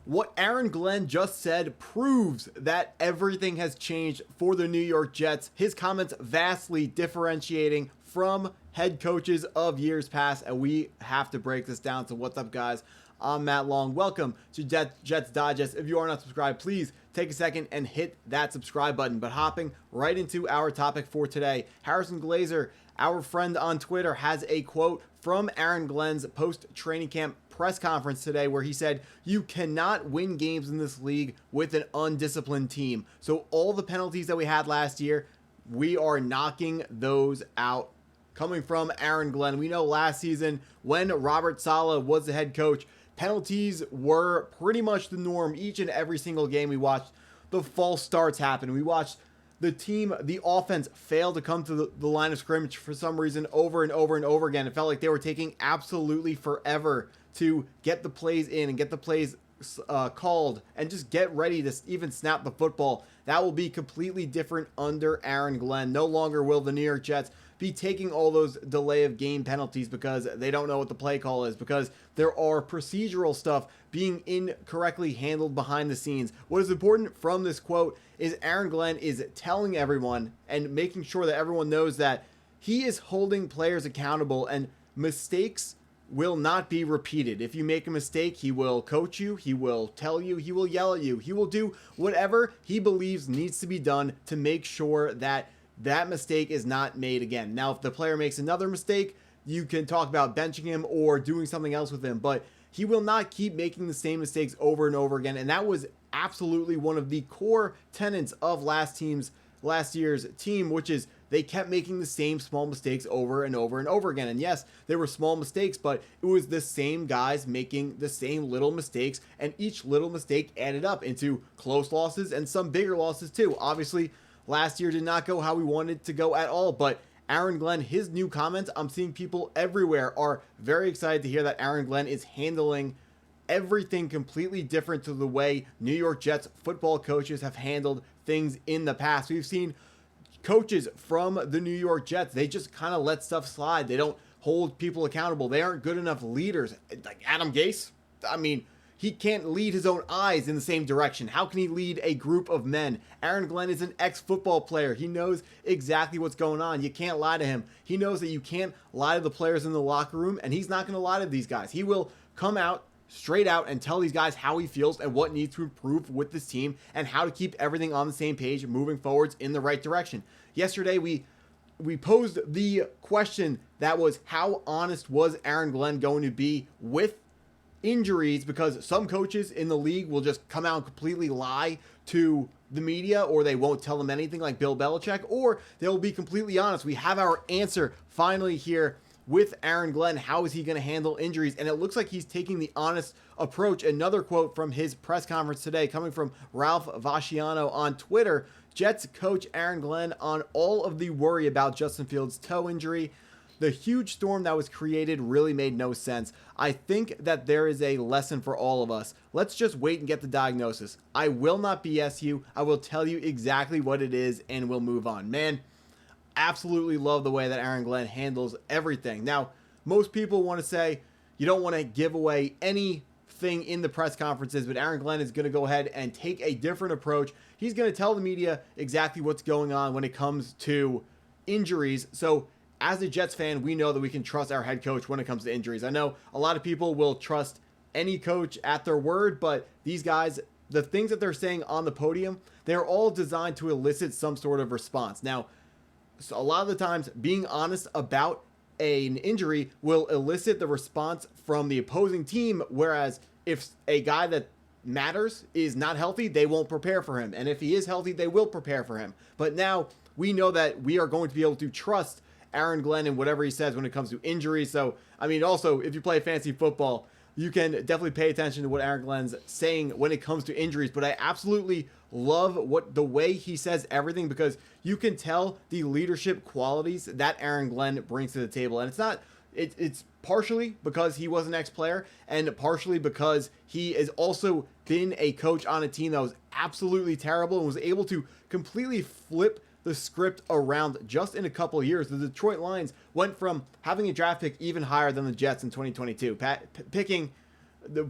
What Aaron Glenn just said proves that everything has changed for the New York Jets. His comments vastly differentiating from head coaches of years past, and we have to break this down. So what's up, guys? I'm Matt Long. Welcome to Jets Digest. If you are not subscribed, please take a second and hit that subscribe button. But hopping right into our topic for today, Harrison Glazer, our friend on Twitter, has a quote from Aaron Glenn's post-training camp press conference today where he said, "You cannot win games in this league with an undisciplined team." So all the penalties that we had last year, we are knocking those out. Coming from Aaron Glenn, we know last season when Robert Saleh was the head coach, penalties were pretty much the norm each and every single game. We watched the false starts happen. We watched the team, the offense, fail to come to the line of scrimmage for some reason over and over and over again. It felt like they were taking absolutely forever to get the plays in and get the plays called and just get ready to even snap the football. That will be completely different under Aaron Glenn. No longer will the New York Jets be taking all those delay of game penalties because they don't know what the play call is, because there are procedural stuff being incorrectly handled behind the scenes. What is important from this quote is Aaron Glenn is telling everyone and making sure that everyone knows that he is holding players accountable and mistakes will not be repeated. If you make a mistake, he will coach you, he will tell you, he will yell at you, he will do whatever he believes needs to be done to make sure that that mistake is not made again. Now, if the player makes another mistake, you can talk about benching him or doing something else with him, but he will not keep making the same mistakes over and over again. And that was absolutely one of the core tenets of last year's team, which is they kept making the same small mistakes over and over and over again. And yes, there were small mistakes, but it was the same guys making the same little mistakes, and each little mistake added up into close losses and some bigger losses too. Obviously, last year did not go how we wanted it to go at all, but Aaron Glenn, his new comments, I'm seeing people everywhere are very excited to hear that Aaron Glenn is handling everything completely different to the way New York Jets football coaches have handled things in the past. We've seen coaches from the New York Jets, they just kind of let stuff slide. They don't hold people accountable. They aren't good enough leaders. Like Adam Gase, I mean, he can't lead his own eyes in the same direction. How can he lead a group of men? Aaron Glenn is an ex-football player. He knows exactly what's going on. You can't lie to him. He knows that you can't lie to the players in the locker room, and he's not going to lie to these guys. He will come out straight out and tell these guys how he feels and what needs to improve with this team and how to keep everything on the same page moving forwards in the right direction. Yesterday, we posed the question that was, how honest was Aaron Glenn going to be with injuries, because some coaches in the league will just come out and completely lie to the media, or they won't tell them anything like Bill Belichick, or they'll be completely honest. We have our answer finally here with Aaron Glenn. How is he going to handle injuries? And it looks like he's taking the honest approach. Another quote from his press conference today coming from Ralph Vasciano on Twitter. Jets coach Aaron Glenn on all of the worry about Justin Fields' toe injury. The huge storm that was created really made no sense. I think that there is a lesson for all of us. Let's just wait and get the diagnosis. I will not BS you. I will tell you exactly what it is and we'll move on. Man, absolutely love the way that Aaron Glenn handles everything. Now, most people want to say you don't want to give away anything in the press conferences, but Aaron Glenn is going to go ahead and take a different approach. He's going to tell the media exactly what's going on when it comes to injuries. So as a Jets fan, we know that we can trust our head coach when it comes to injuries. I know a lot of people will trust any coach at their word, but these guys, the things that they're saying on the podium, they're all designed to elicit some sort of response. Now, so a lot of the times, being honest about an injury will elicit the response from the opposing team, whereas if a guy that matters is not healthy, they won't prepare for him. And if he is healthy, they will prepare for him. But now we know that we are going to be able to trust Aaron Glenn and whatever he says when it comes to injuries. So, I mean, also, if you play fantasy football, you can definitely pay attention to what Aaron Glenn's saying when it comes to injuries. But I absolutely love the way he says everything, because you can tell the leadership qualities that Aaron Glenn brings to the table. And it's partially because he was an ex-player, and partially because he has also been a coach on a team that was absolutely terrible and was able to completely flip the script around just in a couple of years. The Detroit Lions went from having a draft pick even higher than the Jets in 2022, picking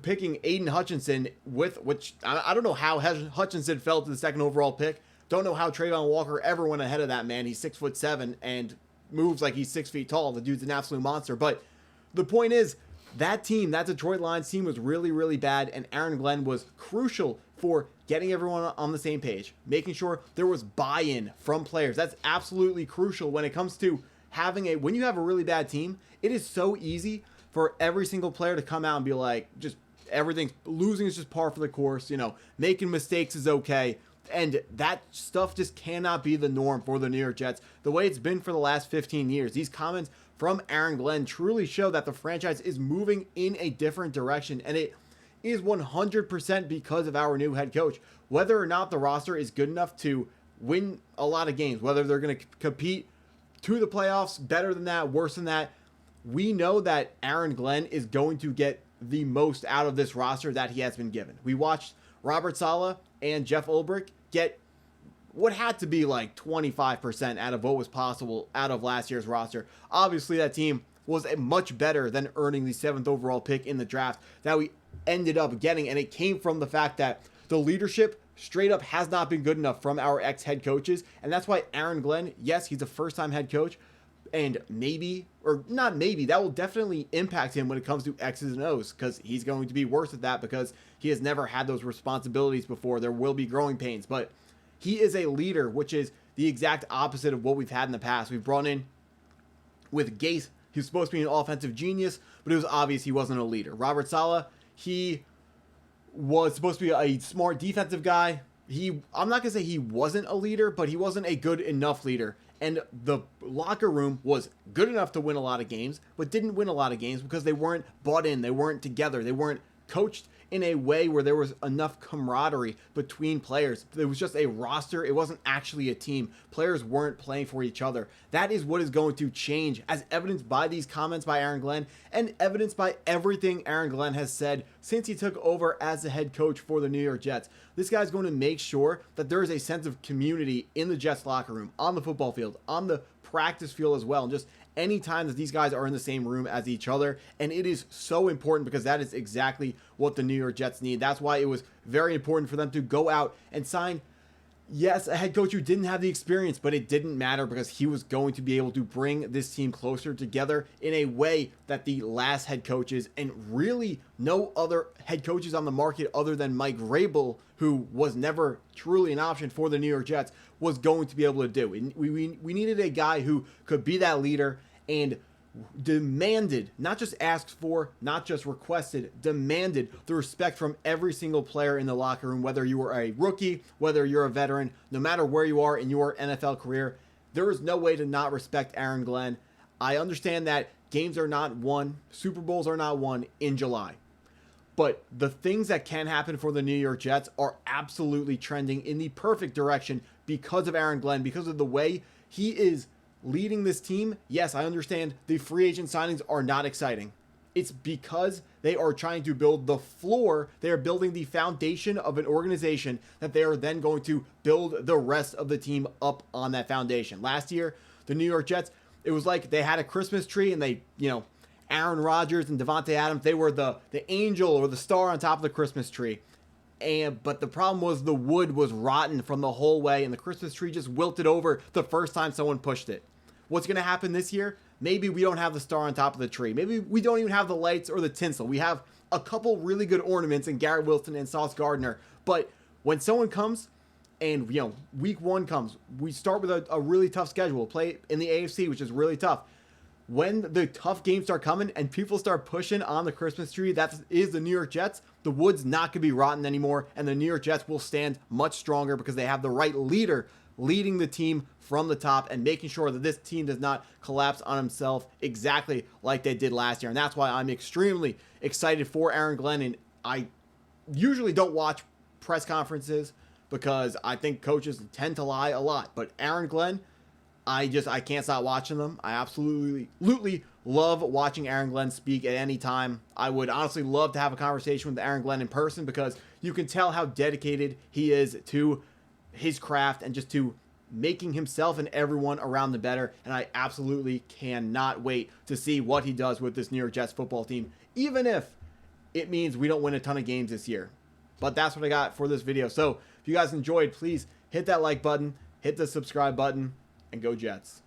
picking Aiden Hutchinson which I don't know how Hutchinson fell to the second overall pick. Don't know how Trayvon Walker ever went ahead of that man. He's 6'7" and moves like he's 6 feet tall. The dude's an absolute monster. But the point is, that Detroit Lions team was really, really bad, and Aaron Glenn was crucial for getting everyone on the same page, making sure there was buy-in from players. That's absolutely crucial when it comes to when you have a really bad team. It is so easy for every single player to come out and be like, just losing is just par for the course, making mistakes is okay. And that stuff just cannot be the norm for the New York Jets, the way it's been for the last 15 years. These comments from Aaron Glenn truly show that the franchise is moving in a different direction, and it is 100% because of our new head coach. Whether or not the roster is good enough to win a lot of games, whether they're going to compete to the playoffs, better than that, worse than that, we know that Aaron Glenn is going to get the most out of this roster that he has been given. We watched Robert Saleh and Jeff Ulbrich get what had to be like 25% out of what was possible out of last year's roster. Obviously, that team was much better than earning the 7th overall pick in the draft that we ended up getting, and it came from the fact that the leadership straight up has not been good enough from our ex-head coaches, and that's why Aaron Glenn, yes, he's a first-time head coach, and that will definitely impact him when it comes to X's and O's, because he's going to be worse at that because he has never had those responsibilities before. There will be growing pains, but he is a leader, which is the exact opposite of what we've had in the past. We've brought in with Gase. He was supposed to be an offensive genius, but it was obvious he wasn't a leader. Robert Saleh, he was supposed to be a smart defensive guy. I'm not going to say he wasn't a leader, but he wasn't a good enough leader. And the locker room was good enough to win a lot of games, but didn't win a lot of games because they weren't bought in. They weren't together. They weren't coached in a way where there was enough camaraderie between players. It was just a roster. It wasn't actually a team. Players weren't playing for each other. That is what is going to change, as evidenced by these comments by Aaron Glenn and evidenced by everything Aaron Glenn has said since he took over as the head coach for the New York Jets. This guy's going to make sure that there is a sense of community in the Jets locker room, on the football field, on the practice field as well, and just any time that these guys are in the same room as each other. And it is so important because that is exactly what the New York Jets need. That's why it was very important for them to go out and sign, yes, a head coach who didn't have the experience, but it didn't matter because he was going to be able to bring this team closer together in a way that the last head coaches, and really no other head coaches on the market other than Mike Vrabel, who was never truly an option for the New York Jets, was going to be able to do. We needed a guy who could be that leader and demanded, not just asked for, not just requested, demanded the respect from every single player in the locker room, whether you were a rookie, whether you're a veteran, no matter where you are in your NFL career. There is no way to not respect Aaron Glenn. I understand that games are not won, Super Bowls are not won in July. But the things that can happen for the New York Jets are absolutely trending in the perfect direction because of Aaron Glenn, because of the way he is leading this team. Yes, I understand the free agent signings are not exciting. It's because they are trying to build the floor. They are building the foundation of an organization that they are then going to build the rest of the team up on that foundation. Last year, the New York Jets, it was like they had a Christmas tree and they, Aaron Rodgers and Devontae Adams, they were the angel or the star on top of the Christmas tree. But the problem was the wood was rotten from the whole way, and the Christmas tree just wilted over the first time someone pushed it. What's going to happen this year? Maybe we don't have the star on top of the tree. Maybe we don't even have the lights or the tinsel. We have a couple really good ornaments in Garrett Wilson and Sauce Gardner. But when someone comes and, week one comes, we start with a really tough schedule. Play in the AFC, which is really tough. When the tough games start coming and people start pushing on the Christmas tree, that is the New York Jets, the wood's not going to be rotten anymore, and the New York Jets will stand much stronger because they have the right leader leading the team from the top and making sure that this team does not collapse on himself exactly like they did last year. And that's why I'm extremely excited for Aaron Glenn. And I usually don't watch press conferences because I think coaches tend to lie a lot. But Aaron Glenn, I can't stop watching them. I absolutely love watching Aaron Glenn speak at any time. I would honestly love to have a conversation with Aaron Glenn in person because you can tell how dedicated he is to his craft and just to making himself and everyone around the better. And I absolutely cannot wait to see what he does with this New York Jets football team. Even if it means we don't win a ton of games this year. But that's what I got for this video. So if you guys enjoyed, please hit that like button, hit the subscribe button, and go Jets.